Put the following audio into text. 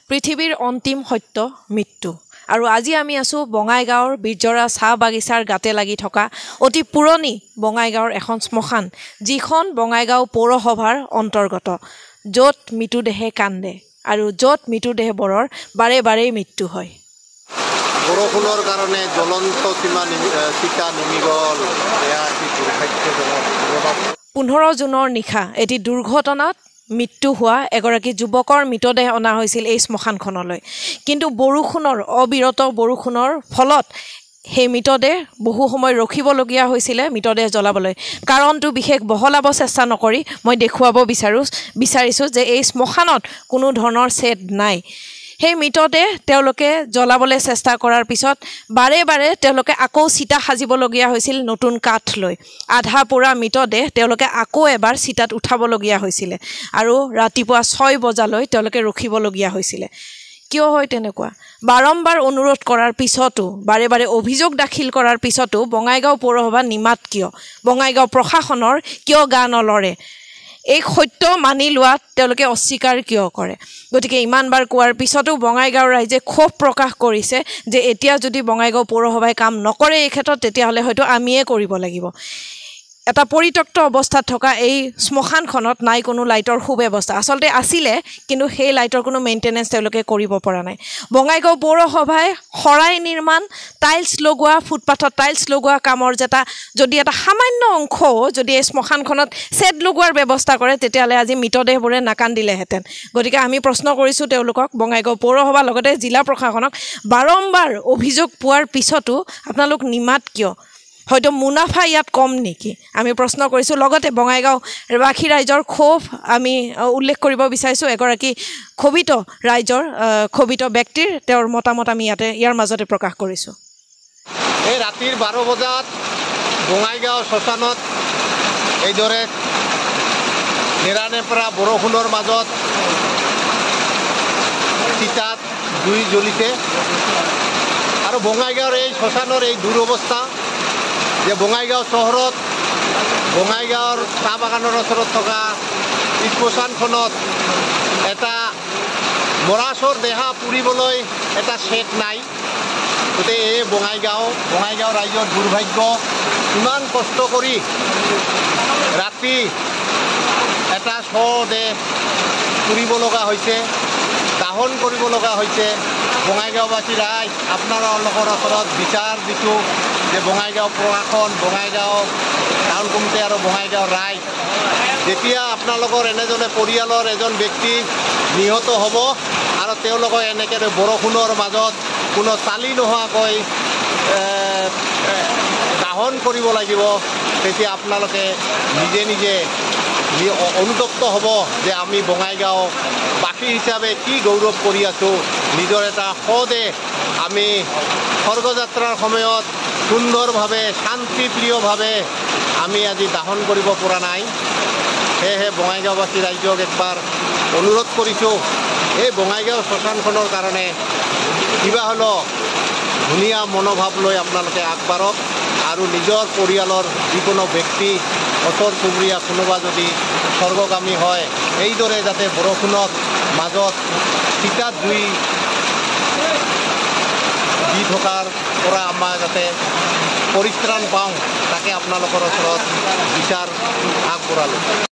পৃথিৱীৰ অন্তিম সত্য মৃত্যু। আৰু আজি আমি আছোঁ বঙাইগাঁৱৰ বীৰজৰা চাহ বাগিচাৰ গাতে লাগি থকা অতি পুৰণি বঙাইগাঁৱৰ এখন শ্মশান, যিখন বঙাইগাঁও পৌৰসভাৰ অন্তৰ্গত, য'ত মৃতদেহে কান্দে আৰু য'ত মৃতদেহবোৰৰ বাৰে বাৰেই মৃত্যু হয়। বৰষুণৰ কাৰণে জ্বলন্ত চিতা নিমি গ'ল। 15 জুনৰ নিশা এটি দুৰ্ঘটনাত মৃত্যু হোৱা এগৰাকী যুৱকৰ মৃতদেহ অনা হৈছিল এই শ্মশানখনলৈ। কিন্তু বৰষুণৰ অবিৰত বৰষুণৰ ফলত সেই মৃতদেহ বহু সময় ৰখিবলগীয়া হৈছিলে মৃতদেহ জ্বলাবলৈ। কাৰণটো বিশেষ বহলাব চেষ্টা নকৰি মই দেখুৱাব বিচাৰিছোঁ যে এই শ্মশানত কোনো ধৰণৰ ছেদ নাই। সেই মৃতদেহ তেওঁলোকে জ্বলাবলৈ চেষ্টা কৰাৰ পিছত বাৰে বাৰে তেওঁলোকে আকৌ চিতা সাজিবলগীয়া হৈছিল নতুন কাঠ লৈ। আধা পোৰা মৃতদেহ তেওঁলোকে আকৌ এবাৰ চিতাত উঠাবলগীয়া হৈছিলে আৰু ৰাতিপুৱা 6 বজালৈ তেওঁলোকে ৰখিবলগীয়া হৈছিলে। কিয় হয় তেনেকুৱা? বাৰম্বাৰ অনুৰোধ কৰাৰ পিছতো, বাৰে বাৰে অভিযোগ দাখিল কৰাৰ পিছতো বঙাইগাঁও পৌৰসভা নিমাত কিয়? বঙাইগাঁও প্ৰশাসনৰ কিয় গা নলৰে? এই সত্য মানি লোৱাত তেওঁলোকে অস্বীকাৰ কিয় কৰে? গতিকে ইমানবাৰ কোৱাৰ পিছতো বঙাইগাঁৱৰ ৰাইজে ক্ষোভ প্ৰকাশ কৰিছে যে এতিয়া যদি বঙাইগাঁও পৌৰসভাই কাম নকৰে এই ক্ষেত্ৰত, তেতিয়াহ'লে হয়তো আমিয়ে কৰিব লাগিব। এটা পৰিত্যক্ত অৱস্থাত থকা এই শ্মশানখনত নাই কোনো লাইটৰ সুব্যৱস্থা। আচলতে আছিলে, কিন্তু সেই লাইটৰ কোনো মেইনটেনেঞ্চ তেওঁলোকে কৰিব পৰা নাই। বঙাইগাঁও পৌৰসভাই শৰাই নিৰ্মাণ, টাইলছ লগোৱা, ফুটপাথত টাইলছ লগোৱা কামৰ যদি এটা সামান্য অংশও যদি এই শ্মশানখনত ছেদ লগোৱাৰ ব্যৱস্থা কৰে, তেতিয়াহ'লে আজি মৃতদেহবোৰে নাকান্দিলেহেঁতেন। গতিকে আমি প্ৰশ্ন কৰিছোঁ তেওঁলোকক, বঙাইগাঁও পৌৰসভাৰ লগতে জিলা প্ৰশাসনক, বাৰম্বাৰ অভিযোগ পোৱাৰ পিছতো আপোনালোক নিমাত কিয়? হয়তো মুনাফা ইয়াত কম নেকি? আমি প্ৰশ্ন কৰিছোঁ। লগতে বঙাইগাঁওবাসী ৰাইজৰ ক্ষোভ আমি উল্লেখ কৰিব বিচাৰিছোঁ। এগৰাকী ক্ষোভিত ব্যক্তিৰ তেওঁৰ মতামত আমি ইয়াৰ মাজতে প্ৰকাশ কৰিছোঁ। এই ৰাতিৰ 12 বজাত বঙাইগাঁও শ্মশানত এইদৰে নেৰানেপেৰা বৰষুণৰ মাজত চিতাত জুই জ্বলিছে। আৰু বঙাইগাঁৱৰ এই শ্মশানৰ এই দুৰৱস্থা যে বঙাইগাঁও চহৰত, বঙাইগাঁৱৰ চাহ বাগানৰ ওচৰত থকা শ্মশানখনত এটা মৰাচৰ দেহা পুৰিবলৈ এটা ছেট নাই। গতিকে এই বঙাইগাঁও ৰাইজৰ দুৰ্ভাগ্য। ইমান কষ্ট কৰি ৰাতি এটা শৱদেহ পুৰিব লগা হৈছে, দাহন কৰিব লগা হৈছে। বঙাইগাঁওবাসী ৰাইজ আপোনালোকৰ ওচৰত বিচাৰ দিছোঁ যে বঙাইগাঁও প্ৰশাসন, বঙাইগাঁও টাউন কমিটি আৰু বঙাইগাঁও ৰাইজ, যেতিয়া আপোনালোকৰ এনেজনে পৰিয়ালৰ এজন ব্যক্তি নিহত হ'ব আৰু তেওঁলোকক এনেকৈ বৰষুণৰ মাজত কোনো চালি নোহোৱাকৈ দাহন কৰিব লাগিব, তেতিয়া আপোনালোকে নিজে নিজে অনুতপ্ত হ'ব যে আমি বঙাইগাঁওবাসী হিচাপে কি গৌৰৱ কৰি আছোঁ। নিজৰ এটা শৱদেহ আমি স্বৰ্গযাত্ৰাৰ সময়ত সুন্দৰভাৱে, শান্তিপ্ৰিয়ভাৱে আমি আজি দাহন কৰিব পৰা নাই। সেয়েহে বঙাইগাঁওবাসী ৰাইজক একবাৰ অনুৰোধ কৰিছোঁ, এই বঙাইগাঁও শ্মশানখনৰ কাৰণে কিবা হ'লেও ধুনীয়া মনোভাৱ লৈ আপোনালোকে আগবাঢ়ক আৰু নিজৰ পৰিয়ালৰ যিকোনো ব্যক্তি, ওচৰ চুবুৰীয়া কোনোবা যদি স্বৰ্গগামী হয়, এইদৰে যাতে বৰষুণত মাজত চিতাত জুই দি থকাৰ পৰা আমাৰ যাতে পৰিত্ৰাণ পাওঁ, তাকে আপোনালোকৰ ওচৰত বিচাৰ আগবঢ়ালোঁ।